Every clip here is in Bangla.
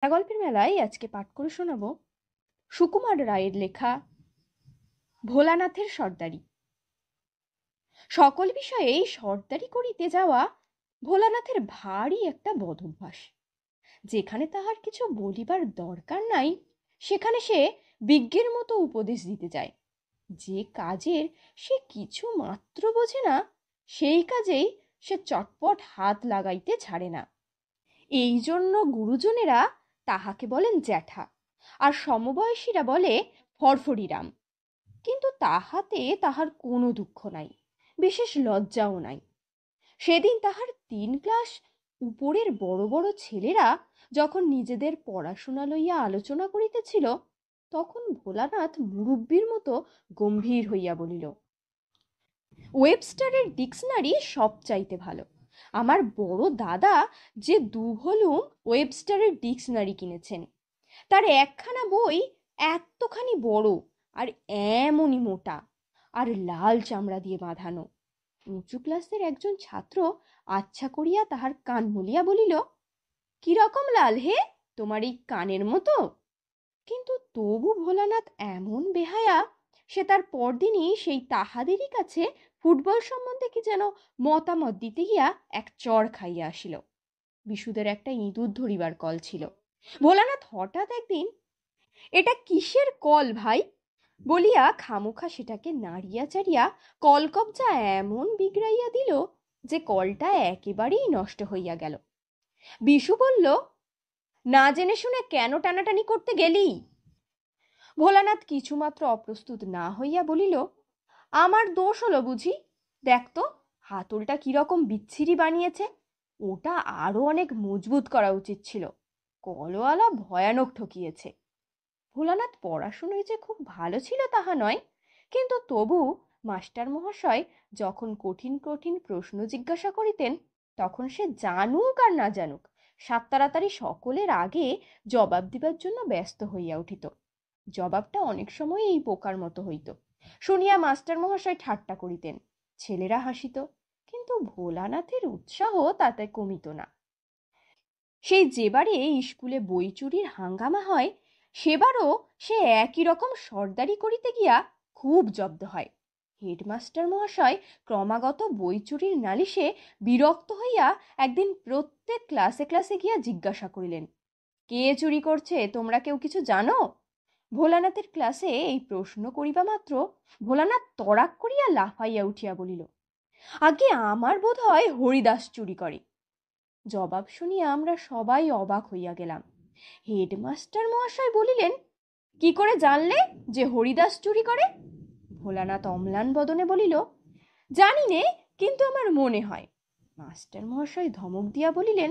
গল্পের মেলায় আজকে পাঠ করে শোনাব সুকুমার রায়ের লেখা ভোলানাথের সর্দারি। সকল বিষয়েই সর্দারি করিতে যাওয়া ভোলানাথের ভারী একটা বদভ্যাস। যেখানে তাহার কিছু বলিবার দরকার নাই সেখানে সে বিজ্ঞের মতো উপদেশ দিতে যায়। যে কাজের সে কিছু মাত্র বোঝে না সেই কাজেই সে চটপট হাত লাগাইতে ছাড়ে না। এই জন্য গুরুজনেরা তাহাকে বলেন জ্যাঠা, আর সমবয়সীরা বলে ফরফরিরাম। কিন্তু তাহাতে তাহার কোনো দুঃখ নাই, বিশেষ লজ্জাও নাই। সেদিন তাহার 3 ক্লাস উপরের বড় বড় ছেলেরা যখন নিজেদের পড়াশোনা লইয়া আলোচনা করিতেছিল, তখন ভোলানাথ মুরব্বীর মতো গম্ভীর হইয়া বলিল, ওয়েবস্টারের ডিকশনারি সব চাইতে ভালো। আমার বড় দাদা যে 2 ভলিউম ওয়েবস্টারের ডিকশনারি কিনেছেন, তার একখানা বই এতখানি বড় আর এমনই মোটা আর লাল চামড়া দিয়ে বাঁধানো। উঁচু ক্লাসের একজন ছাত্র আচ্ছা করিয়া তাহার কান মলিয়া বলিল, কিরকম লাল হে, তোমার এই কানের মতো? কিন্তু তবু ভোলানাথ এমন বেহায়া, সে তার পরদিনই সেই তাহাদেরই কাছে ফুটবল সম্বন্ধে কি যেন মতামত দিতে গিয়া এক চড় খাইয়া আসিল। বিশুদের একটা ইঁদুর ধরিবার কল ছিল। ভোলানাথ হঠাৎ একদিন, এটা কিসের কল ভাই বলিয়া খামোখা সেটাকে নাড়িয়া চাড়িয়া কলকবজা এমন বিগড়াইয়া দিল যে কলটা একেবারেই নষ্ট হইয়া গেল। বিশু বলল, না জেনে শুনে কেন টানাটানি করতে গেলি? ভোলানাথ কিছুমাত্র অপ্রস্তুত না হইয়া বলিল, আমার দোষ হলো বুঝি? দেখতো হাতলটা কিরকম বিচ্ছিরি বানিয়েছে, ওটা আরো অনেক মজবুত করা উচিত ছিল। কলওয়ালা ভয়ানক ঠকিয়েছে। ভোলানাথ পড়াশুনোয় যে খুব ভালো ছিল তাহা নয়, কিন্তু তবু মাস্টার মহাশয় যখন কঠিন কঠিন প্রশ্ন জিজ্ঞাসা করিতেন, তখন সে জানুক আর না জানুক সাত তাড়াতাড়ি সকলের আগে জবাব দিবার জন্য ব্যস্ত হইয়া উঠিত। জবাবটা অনেক সময় এই পোকার মতো হইত। শুনিয়া মাস্টার মহাশয় ঠাট্টা করিতেন, ছেলেরা হাসিত, কিন্তু ভোলানাথের উৎসাহ তাতে কমিত না। সেই যেবারে স্কুলে বই চুরির হাঙ্গামা হয়, সেবারও সে একই রকম সর্দারি করিতে গিয়া খুব জব্দ হয়। হেডমাস্টার মহাশয় ক্রমাগত বই চুরির নালিশে বিরক্ত হইয়া একদিন প্রত্যেক ক্লাসে ক্লাসে গিয়া জিজ্ঞাসা করিলেন, কে চুরি করছে, তোমরা কেউ কিছু জানো? ভোলানাথের ক্লাসে এই প্রশ্ন করিবা মাত্র ভোলানাথ তড়াক করিয়া লাফাইয়া উঠিয়া বলিল, আগে আমার বোধ হয় হরিদাস চুরি করে। জবাব শুনিয়া আমরা সবাই অবাক হইয়া গেলাম। হেডমাস্টার মহাশয় বলিলেন, কি করে জানলে যে হরিদাস চুরি করে? ভোলানাথ অম্লান বদনে বলিল, জানি নে, কিন্তু আমার মনে হয়। মাস্টার মহাশয় ধমক দিয়া বলিলেন,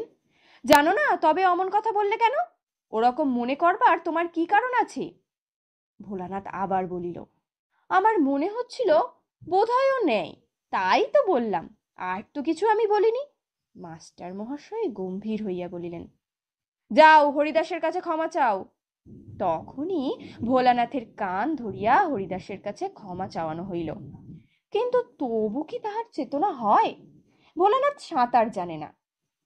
জানো না তবে অমন কথা বললে কেন? ওরকম মনে করবার তোমার কি কারণ আছে? ভোলানাথ আবার বলিল, আমার মনে হচ্ছিল বোধহয় ও নেই, তাই তো বললাম, আর তো কিছু আমি বলিনি। মাস্টার মহাশয় গম্ভীর হইয়া বলিলেন, যাও হরিদাসের কাছে ক্ষমা চাও। তখনই ভোলানাথের কান ধরিয়া হরিদাসের কাছে ক্ষমা চাওয়ানো হইল। কিন্তু তবু কি তাহার চেতনা হয়? ভোলানাথ সাঁতার জানে না,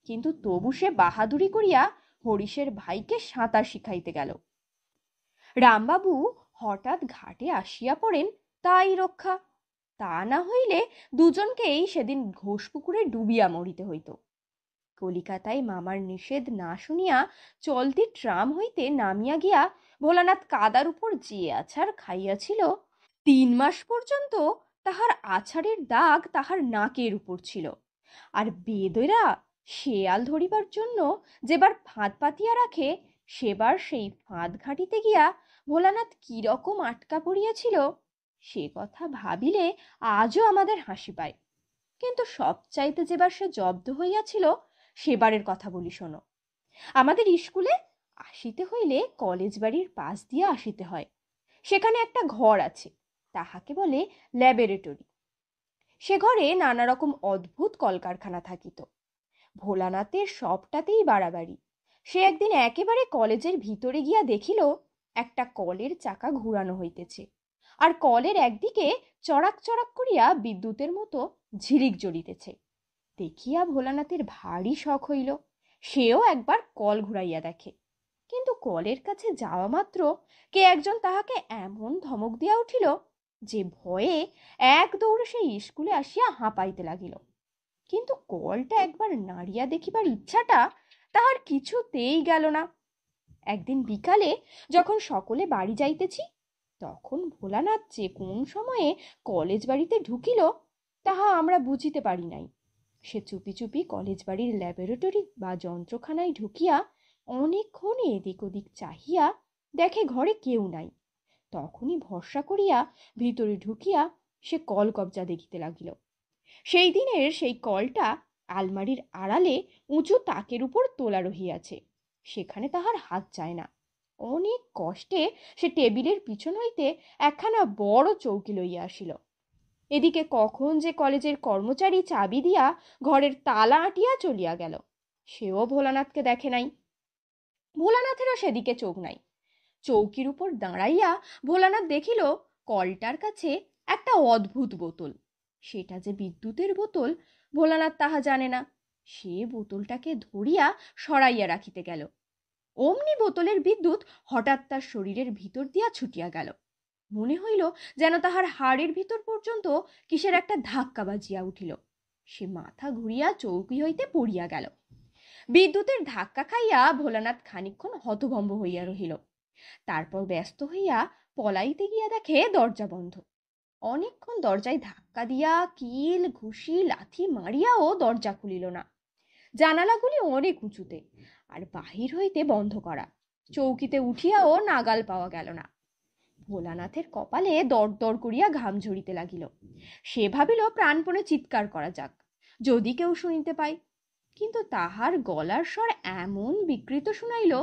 কিন্তু তবু সে বাহাদুরি করিয়া হরিশের ভাইকে সাঁতার শিখাইতে গেল। রামবাবু হঠাৎ ঘাটে আসিয়া পড়েন, তাই রক্ষা। তা না হইলে দুজনকেই সেদিন ঘোষপুকুরে ডুবিয়া মরিতে হইত। কলিকাতায় মামার নিষেধ না শুনিয়া চলতি ট্রাম হইতে নামিয়া গিয়া ভোলানাথ কাদার উপর যে আছাড় খাইয়াছিল, 3 মাস পর্যন্ত তাহার আছাড়ের দাগ তাহার নাকের উপর ছিল। আর বেদরা শেয়াল ধরিবার জন্য যেবার ফাঁদ পাতিয়া রাখে, সেবার সেই ফাঁদ ঘাটিতে গিয়া ভোলানাথ কিরকম আটকা পড়িয়াছিল, সে কথা ভাবিলে আজও আমাদের হাসি পায়। কিন্তু সবচাইতে যেবার সে জব্দ হইয়াছিল, সেবারের কথা বলি শোনো। আমাদের স্কুলে আসিতে হইলে কলেজ বাড়ির পাশ দিয়ে আসিতে হয়। সেখানে একটা ঘর আছে, তাহাকে বলে ল্যাবরেটরি। সে ঘরে নানা রকম অদ্ভুত কলকারখানা থাকিত। ভোলানাথের সবটাতেই বাড়াবাড়ি। সে একদিন একেবারে কলেজের ভিতরে গিয়া দেখিল, একটা কলের চাকা ঘুরানো হইতেছে, আর কলের একদিকে চড়াক চড়াক করিয়া বিদ্যুতের মতো ঝিলিক জ্বলিতেছে। দেখিয়া ভোলানাথের ভারী শখ হইল, সেও একবার কল ঘুরাইয়া দেখে, কিন্তু কলের কাছে যাওয়া মাত্র কে একজন তাহাকে এমন ধমক দিয়া উঠিল যে ভয়ে এক দৌড়ে সেই স্কুলে আসিয়া হাঁপাইতে লাগিল। কিন্তু কলটা একবার নাড়িয়া দেখিবার ইচ্ছাটা তাহার কিছুতেই গেল না। একদিন বিকালে যখন সকলে বাড়ি যাইতেছি, তখন ভোলানাথ যে কোন সময়ে কলেজ বাড়িতে ঢুকিল তাহা আমরা বুঝিতে পারি নাই। সে চুপি চুপি কলেজ বাড়ির ল্যাবরেটরি বা যন্ত্রখানায় ঢুকিয়া অনেকক্ষণ এদিক ওদিক চাহিয়া দেখে ঘরে কেউ নাই। তখনই ভরসা করিয়া ভিতরে ঢুকিয়া সে কল কবজা দেখিতে লাগিল। সেই দিনের সেই কলটা আলমারির আড়ালে উঁচু তাকের উপর তোলা রহিয়াছে, সেখানে তাহার হাত যায় না। অনেক কষ্টে সে টেবিলের পিছন হইতে একখানা বড় চৌকি লইয়া আসিল। এদিকে কখন যে কলেজের কর্মচারী চাবি দিয়া ঘরের তালা আটিয়া চলিয়া গেল, সেও ভোলানাথকে দেখে নাই। ভোলানাথেরও সেদিকে চোখ নাই। চৌকির উপর দাঁড়াইয়া ভোলানাথ দেখিল কলটার কাছে একটা অদ্ভুত বোতল। সেটা যে বিদ্যুতের বোতল ভোলানাথ তাহা জানে না। সে বোতলটাকে ধরিয়া সরাইয়া রাখিতে গেল, অমনি বোতলের বিদ্যুৎ হঠাৎ তার শরীরের ভিতর দিয়া ছুটিয়া গেল। মনে হইল যেন তাহার হাড়ের ভিতর পর্যন্ত কিসের একটা ধাক্কা বাজিয়া উঠিল। সে মাথা ঘুরিয়া চৌকি হইতে পড়িয়া গেল। বিদ্যুতের ধাক্কা খাইয়া ভোলানাথ খানিকক্ষণ হতভম্ব হইয়া রহিল। তারপর ব্যস্ত হইয়া পলাইতে গিয়া দেখে দরজা বন্ধ। অনেকক্ষণ দরজায় ধাক্কা দিয়া কিল ঘুষি লাথি মারিয়াও দরজা খুলিল না। জানালাগুলি অনেক উঁচুতে, আর বাহির হইতে বন্ধ করা। চৌকিতে উঠিয়াও নাগাল পাওয়া গেল না। ভোলানাথের কপালে দরদর করিয়া ঘাম ঝরিতে লাগিল। সে ভাবিল প্রাণপণে চিৎকার করা যাক, যদি কেউ শুনিতে পায়। কিন্তু তাহার গলার স্বর এমন বিকৃত শুনাইল,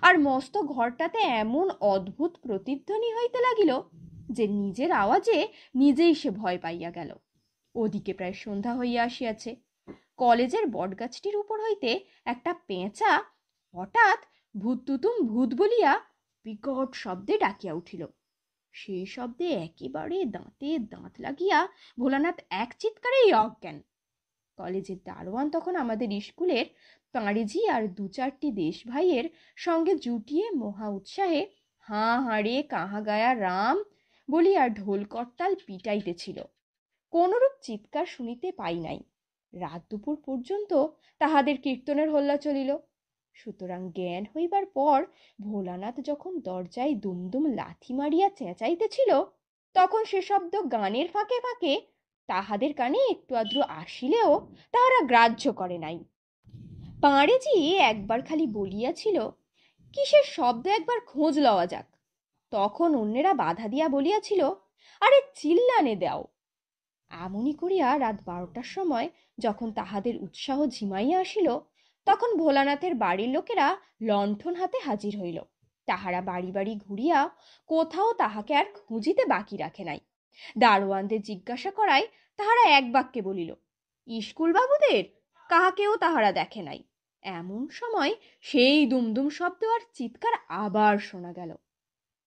আর মস্ত ঘরটাতে এমন অদ্ভুত প্রতিধ্বনি হইতে লাগিল যে নিজের আওয়াজে নিজেই সে ভয় পাইয়া গেল। ওদিকে প্রায় সন্ধ্যা হইয়া আসিয়াছে। কলেজের বটগাছটির উপর হইতে একটা পেঁচা হঠাৎ ভূত তুতুম ভূত বলিয়া বিকট শব্দে ডাকিয়া উঠিল। সেই শব্দে একেবারে দাঁতে দাঁত লাগিয়া ভোলানাথ এক চিৎকারেই অজ্ঞান। কলেজের দারোয়ান তখন আমাদের স্কুলের পাঁড়েজি আর দু চারটি দেশ ভাইয়ের সঙ্গে জুটিয়ে মহা উৎসাহে হাঁ হাঁড়ে কাহা গায়া রাম বলিয়া ঢোল করতাল পিটাইতেছিল। কোনরূপ চিৎকার শুনিতে পাই নাই। রাত দুপুর পর্যন্ত তাহাদের কীর্তনের হল্লা চলিল। সুতরাং জ্ঞান হইবার পর ভোলানাথ যখন দরজায় দুমদুম লাথি মারিয়া চেঁচাইতেছিল, তখন সে শব্দ গানের ফাঁকে ফাঁকে তাহাদের কানে একটু আদ্রু আসিলেও তাহারা গ্রাহ্য করে নাই। পাঁড়েজি একবার খালি বলিয়াছিল, কিসের শব্দ একবার খোঁজ লওয়া যাক। তখন অন্যেরা বাধা দিয়া বলিয়াছিল, আরে চিল্লানে দাও। এমনি করিয়া রাত 12টার সময় যখন তাহাদের উৎসাহ ঝিমাইয়া আসিল, তখন ভোলানাথের বাড়ির লোকেরা লণ্ঠন হাতে হাজির হইল। তাহারা বাড়ি বাড়ি ঘুরিয়া কোথাও তাহাকে আর খুঁজিতে বাকি রাখে নাই। দারোয়ানদের জিজ্ঞাসা করায় তাহারা এক বাক্যে বলিল, স্কুল বাবুদের কাহাকেও তাহারা দেখে নাই। এমন সময় সেই দুমদুম শব্দ আর চিৎকার আবার শোনা গেল।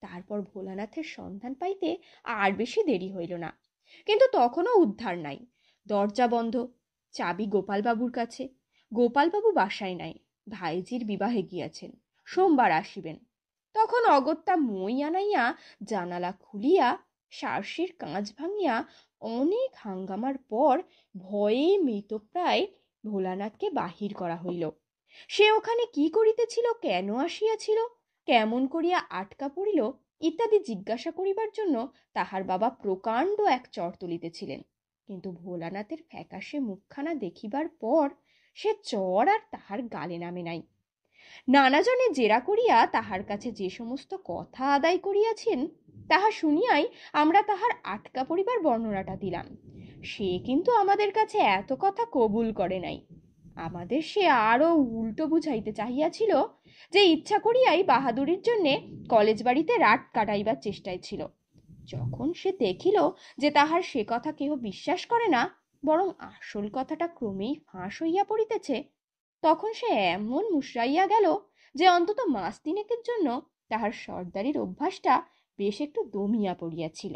তারপর ভোলানাথের সন্ধান পাইতে আর বেশি দেরি হইল না, কিন্তু তখনও উদ্ধার নাই। দরজা বন্ধ, চাবি গোপালবাবুর কাছে। গোপালবাবু বাসায় নাই, ভাইজির বিবাহে গিয়াছেন, সোমবার আসিবেন। তখন অগত্যা মই আনাইয়া জানালা খুলিয়া সার্সির কাঁচ ভাঙিয়া অনেক হাঙ্গামার পর ভয়ে মৃতপ্রায় ভোলানাথকে বাহির করা হইল। সে ওখানে কি করিতেছিল, কেন আসিয়াছিল, কেমন করিয়া আটকা পড়িল ইত্যাদি জিজ্ঞাসা করিবার জন্য তাহার বাবা প্রকাণ্ড এক চর তুলিতেছিলেন। কিন্তু ভোলানাথের ফ্যাকাশে মুখখানা দেখিবার পর সে চর আর তাহার গালে নামে নাই। নানাজনে জেরা করিয়া তাহার কাছে যে সমস্ত কথা আদায় করিয়াছেন, তাহা শুনিয়াই আমরা তাহার আটকা পড়িবার বর্ণনাটা দিলাম। সে কিন্তু আমাদের কাছে এত কথা কবুল করে নাই। আমাদের সে আরো উল্টো বুঝাইতে চাহিয়াছিল যে ইচ্ছা করিয়াই বাহাদুরির জন্যে কলেজ বাড়িতে রাত কাটাইবার চেষ্টায় ছিল। যখন সে দেখিল যে তাহার সে কথা কেহ বিশ্বাস করে না, বরং আসল কথাটা ক্রমেই ফাঁস হইয়া পড়িতেছে, তখন সে এমন মুশরাইয়া গেল যে অন্তত মাস তিনেকের জন্য তাহার সর্দারির অভ্যাসটা বেশ একটু দমিয়া পড়িয়াছিল।